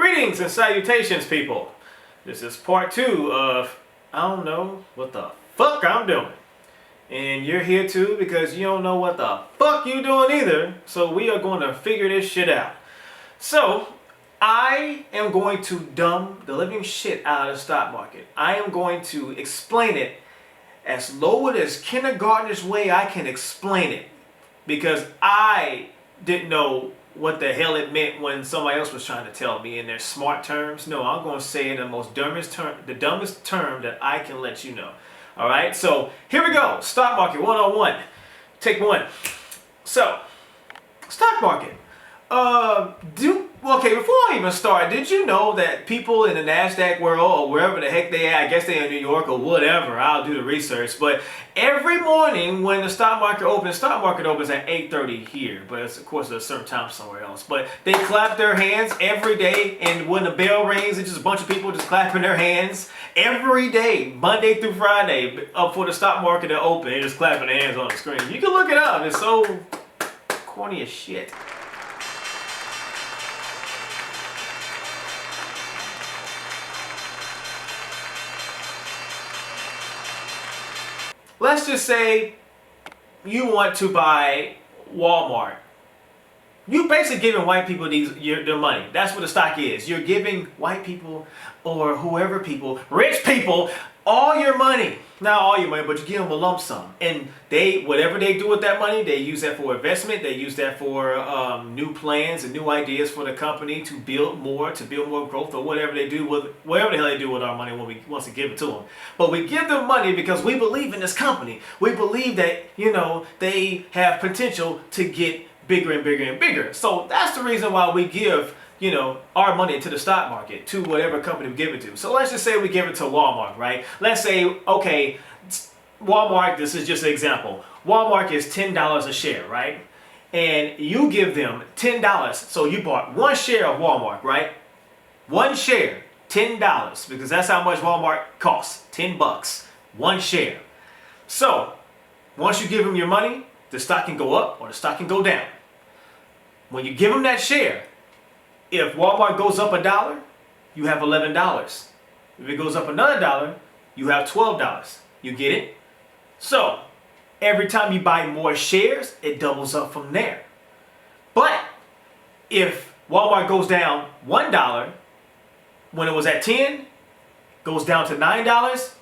Greetings and salutations, people. This is part 2 of I don't know what the fuck I'm doing. And you're here too because you don't know what the fuck you doing either. So we are going to figure this shit out. So I am going to dumb the living shit out of the stock market. I am going to explain it as low as kindergartner's way I can explain it. Because I didn't know what the hell it meant when somebody else was trying to tell me in their smart terms. No, I'm going to say in the dumbest term that I can let you know. All right, so here we go. Stock market 101. Take one. So, stock market. Okay, before I even start, did you know that people in the NASDAQ world or wherever the heck they are, I guess they're in New York or whatever, I'll do the research, but every morning when the stock market opens at 8:30 here, but it's, of course, at a certain time somewhere else, but they clap their hands every day, and when the bell rings, it's just a bunch of people just clapping their hands every day, Monday through Friday, up for the stock market to open, they're just clapping their hands on the screen. You can look it up, it's so corny as shit. Let's just say you want to buy Walmart. You're basically giving white people their money. That's what the stock is. You're giving white people or whoever people, rich people, all your money. Not all your money, but you give them a lump sum. And whatever they do with that money, they use that for investment. They use that for new plans and new ideas for the company to build more growth or whatever they do with, whatever the hell they do with our money once we give it to them. But we give them money because we believe in this company. We believe that, they have potential to get bigger and bigger and bigger. So that's the reason why we give our money to the stock market, to whatever company we give it to. So let's just say we give it to Walmart, right? Let's say, okay, Walmart, this is just an example. Walmart is $10 a share, right? And you give them $10. So you bought one share of Walmart, right? One share, $10, because that's how much Walmart costs, $10, one share. So once you give them your money, the stock can go up or the stock can go down. When you give them that share, if Walmart goes up $1, you have $11. If it goes up another $1, you have $12. You get it? So, every time you buy more shares, it doubles up from there. But, if Walmart goes down $1, when it was at 10, goes down to $9,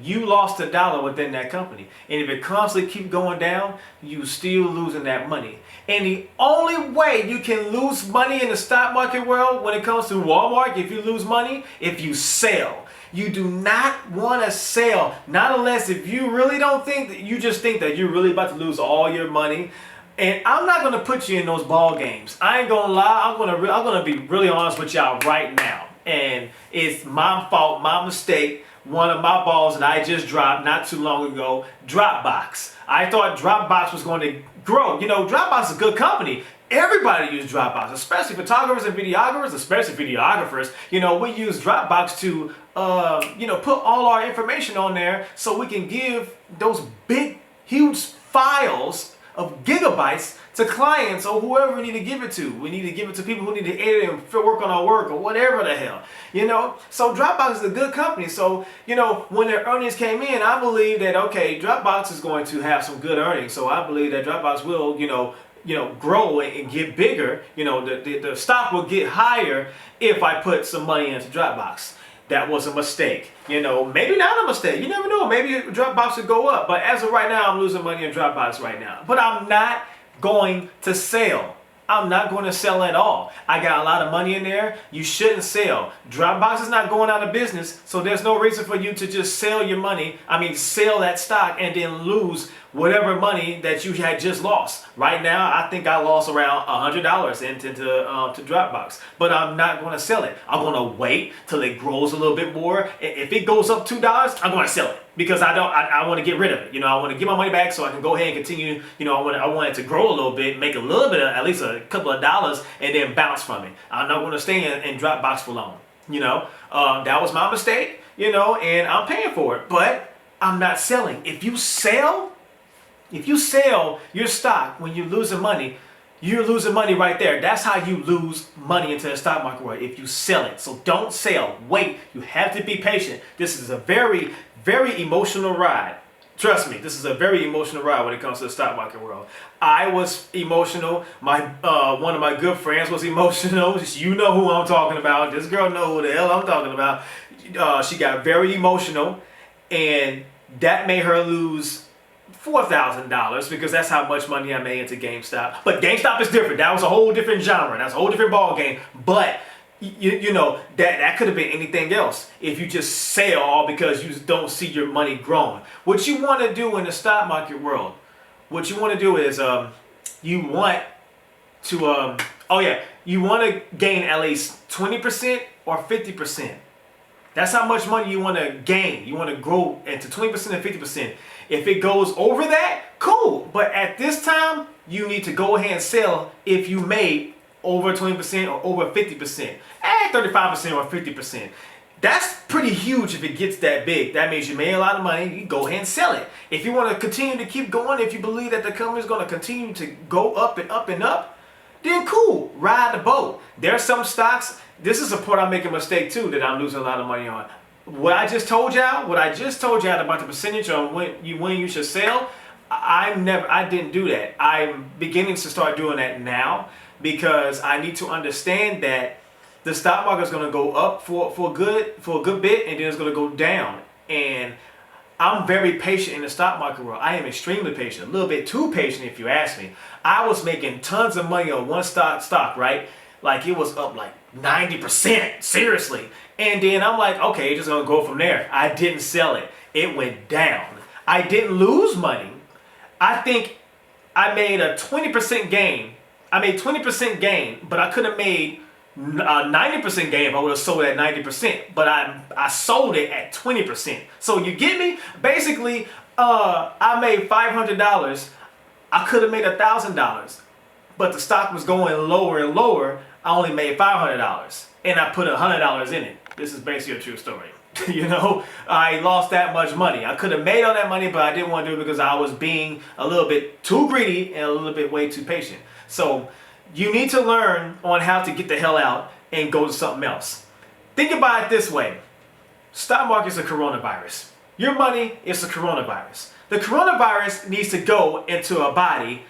you lost $1 within that company. And if it constantly keeps going down, you still losing that money. And the only way you can lose money in the stock market world when it comes to Walmart, if you lose money, if you sell. You do not want to sell, not unless if you really don't think that you just think that you're really about to lose all your money. And I'm not going to put you in those ball games. I ain't going to lie. I'm going to be really honest with y'all right now. And it's my fault, my mistake. One of my balls that I just dropped not too long ago, Dropbox. I thought Dropbox was going to grow. Dropbox is a good company. Everybody uses Dropbox, especially photographers and videographers, we use Dropbox to, put all our information on there so we can give those big, huge files of gigabytes to clients or whoever we need to give it to. We need to give it to people who need to edit and work on our work or whatever the hell. So Dropbox is a good company. So, when their earnings came in, I believe that, okay, Dropbox is going to have some good earnings. So I believe that Dropbox will, grow and get bigger. The stock will get higher if I put some money into Dropbox. That was a mistake. Maybe not a mistake. You never know. Maybe Dropbox would go up. But as of right now, I'm losing money in Dropbox right now. But I'm not going to sell. I'm not going to sell at all. I got a lot of money in there. You shouldn't sell. Dropbox is not going out of business, so there's no reason for you to just sell your money. Sell that stock and then lose whatever money that you had just lost. Right now, I think I lost around $100 into Dropbox, but I'm not going to sell it. I'm going to wait till it grows a little bit more. If it goes up $2, I'm going to sell it because I want to get rid of it. I want to get my money back so I can go ahead and continue. I want it to grow a little bit, make a little bit of, at least a couple of dollars, and then bounce from it. I'm not going to stay in Dropbox for long. That was my mistake. And I'm paying for it, but I'm not selling. If you sell your stock when you're losing money, You're losing money right there. That's how you lose money into the stock market world, if you sell it. So don't sell. Wait. You have to be patient. This is a very, very emotional ride. Trust me, this is a very emotional ride when it comes to the stock market world. I was emotional. One of my good friends was emotional. You know who I'm talking about. This girl knows who the hell I'm talking about. She got very emotional, and that made her lose $4,000 because that's how much money I made into GameStop. But GameStop is different. That was a whole different genre. That's a whole different ball game. But you know that could have been anything else if you just sell all because you don't see your money growing. What you want to do in the stock market world, what you want to do is you want to you want to gain at least 20% or 50%. That's how much money you want to gain. You want to grow into 20% and 50%. If it goes over that, cool. But at this time, you need to go ahead and sell if you made over 20% or over 50%. 35% or 50%. That's pretty huge if it gets that big. That means you made a lot of money. You go ahead and sell it. If you want to continue to keep going, if you believe that the company is going to continue to go up and up and up, then cool. Ride the boat. There are some stocks. This is a part I'm making a mistake too that I'm losing a lot of money on. What I just told y'all about the percentage on when you should sell, I didn't do that. I'm beginning to start doing that now because I need to understand that the stock market is going to go up for a good bit, and then it's going to go down. And I'm very patient in the stock market world. I am extremely patient, a little bit too patient if you ask me. I was making tons of money on one stock, right? Like it was up like 90%, seriously. And then I'm like, okay, it's just gonna go from there. I didn't sell it. It went down. I didn't lose money. I think I made a 20% gain. I made 20% gain, but I could have made a 90% gain if I would have sold at 90%. But I sold it at 20%. So you get me? Basically, I made $500. I could have made $1,000, but the stock was going lower and lower. I only made $500, and I put $100 in it. This is basically a true story. You know, I lost that much money. I could have made all that money, but I didn't want to do it because I was being a little bit too greedy and a little bit way too patient. So you need to learn on how to get the hell out and go to something else. Think about it this way. Stock market is a coronavirus. Your money is a coronavirus. The coronavirus needs to go into a body,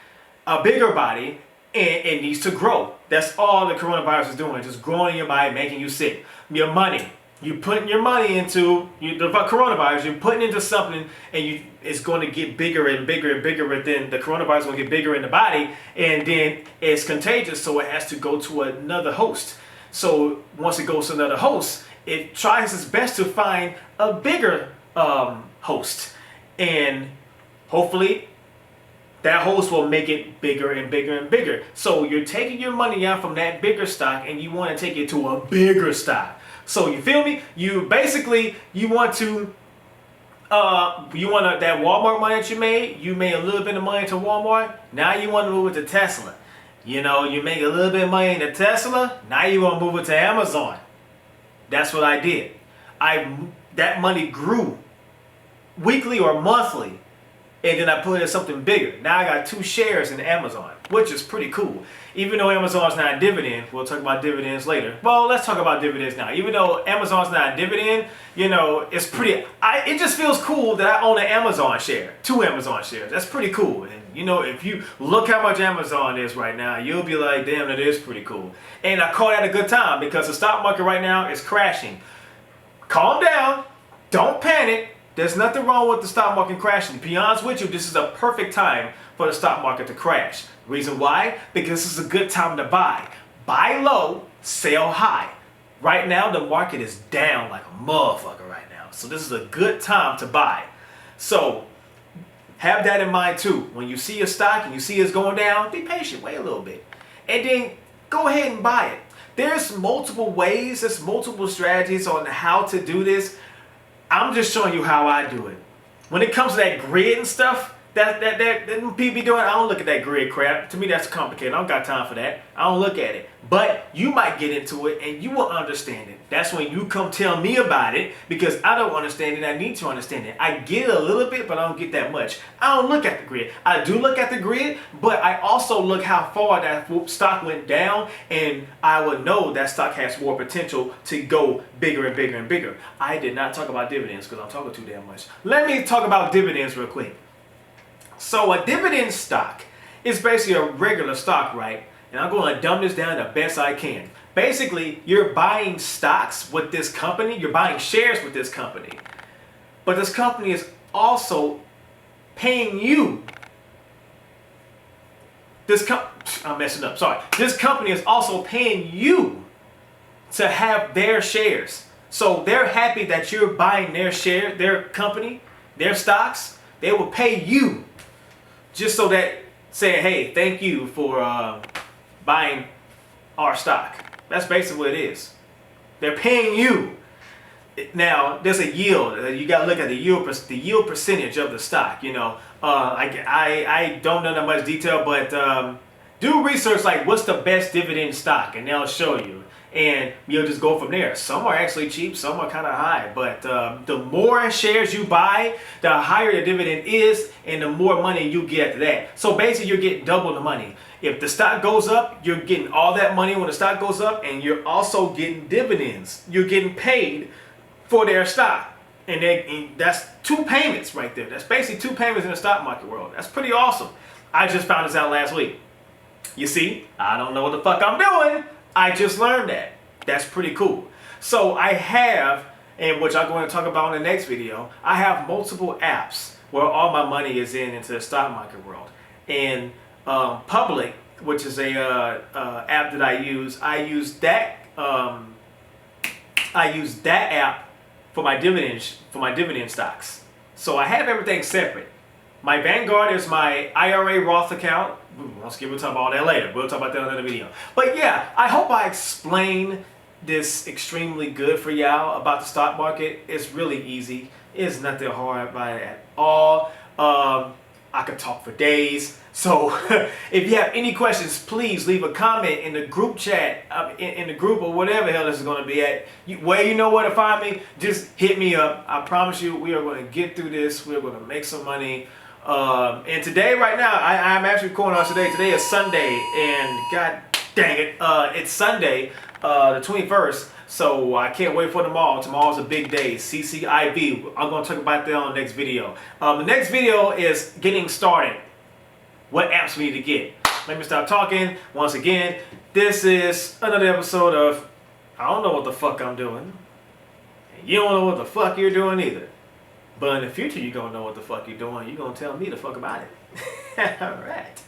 a bigger body, and it needs to grow. That's all the coronavirus is doing, just growing in your body, making you sick. Your money, you're putting your money into the coronavirus, you're putting into something, and it's going to get bigger and bigger and bigger, but then the coronavirus will get bigger in the body, and then it's contagious, so it has to go to another host. So once it goes to another host, it tries its best to find a bigger host, and hopefully that host will make it bigger and bigger and bigger. So you're taking your money out from that bigger stock and you want to take it to a bigger stock. So you feel me? You want that Walmart money that you made a little bit of money to Walmart. Now you want to move it to Tesla. You know, you make a little bit of money into Tesla. Now you want to move it to Amazon. That's what I did. That money grew weekly or monthly, and then I put it in something bigger. Now I got 2 shares in Amazon, which is pretty cool. Even though Amazon's not a dividend, we'll talk about dividends later. Well, let's talk about dividends now. Even though Amazon's not a dividend, you know, it's pretty, it just feels cool that I own an Amazon share, 2 Amazon shares. That's pretty cool. And you know, if you look how much Amazon is right now, you'll be like, damn, that is pretty cool. And I caught at a good time because the stock market right now is crashing. Calm down. Don't panic. There's nothing wrong with the stock market crashing. To be honest with you, this is a perfect time for the stock market to crash. Reason why? Because this is a good time to buy. Buy low, sell high. Right now, the market is down like a motherfucker right now. So this is a good time to buy. So have that in mind too. When you see a stock and you see it's going down, be patient, wait a little bit. And then go ahead and buy it. There's multiple ways, there's multiple strategies on how to do this. I'm just showing you how I do it. When it comes to that grid and stuff, That people be doing. I don't look at that grid crap. To me, that's complicated. I don't got time for that. I don't look at it. But you might get into it and you will understand it. That's when you come tell me about it, because I don't understand it. I need to understand it. I get it a little bit, but I don't get that much. I don't look at the grid. I do look at the grid, but I also look how far that stock went down, and I would know that stock has more potential to go bigger and bigger and bigger. I did not talk about dividends because I'm talking too damn much. Let me talk about dividends real quick. So a dividend stock is basically a regular stock, right? And I'm going to dumb this down the best I can. Basically, you're buying stocks with this company. You're buying shares with this company. But this company is also paying you. I'm messing up, sorry. This company is also paying you to have their shares. So they're happy that you're buying their share, their company, their stocks. They will pay you just so that, say, hey, thank you for buying our stock. That's basically what it is. They're paying you. Now, there's a yield. You got to look at the yield percentage of the stock. You know, I don't know that much detail, but do research like what's the best dividend stock, and they'll show you. And you'll just go from there. Some are actually cheap, some are kind of high. But the more shares you buy, the higher the dividend is, and the more money you get after that. So basically, you're getting double the money. If the stock goes up, you're getting all that money when the stock goes up, and you're also getting dividends. You're getting paid for their stock. And that's two payments right there. That's basically two payments in the stock market world. That's pretty awesome. I just found this out last week. You see, I don't know what the fuck I'm doing. I just learned that. That's pretty cool. So I have, and which I'm going to talk about in the next video, I have multiple apps where all my money is into the stock market world. And Public, which is a app that I use that app for my dividend stocks. So I have everything separate. My Vanguard is my IRA Roth account. We'll talk about all that later. We'll talk about that in another video. But yeah, I hope I explained this extremely good for y'all about the stock market. It's really easy. It's nothing hard about it at all. I could talk for days. So if you have any questions, please leave a comment in the group chat, in the group or whatever hell this is going to be at. Where you know where to find me, just hit me up. I promise you we are going to get through this. We're going to make some money. And today, right now, I'm actually recording on today. Today is Sunday, and god dang it, it's Sunday, the 21st. So I can't wait for tomorrow. Tomorrow's a big day. CCIV. I'm going to talk about that on the next video. The next video is getting started. What apps we need to get. Let me stop talking. Once again, this is another episode of I don't know what the fuck I'm doing. And you don't know what the fuck you're doing either. But in the future, you're going to know what the fuck you're doing. You're going to tell me the fuck about it. All right.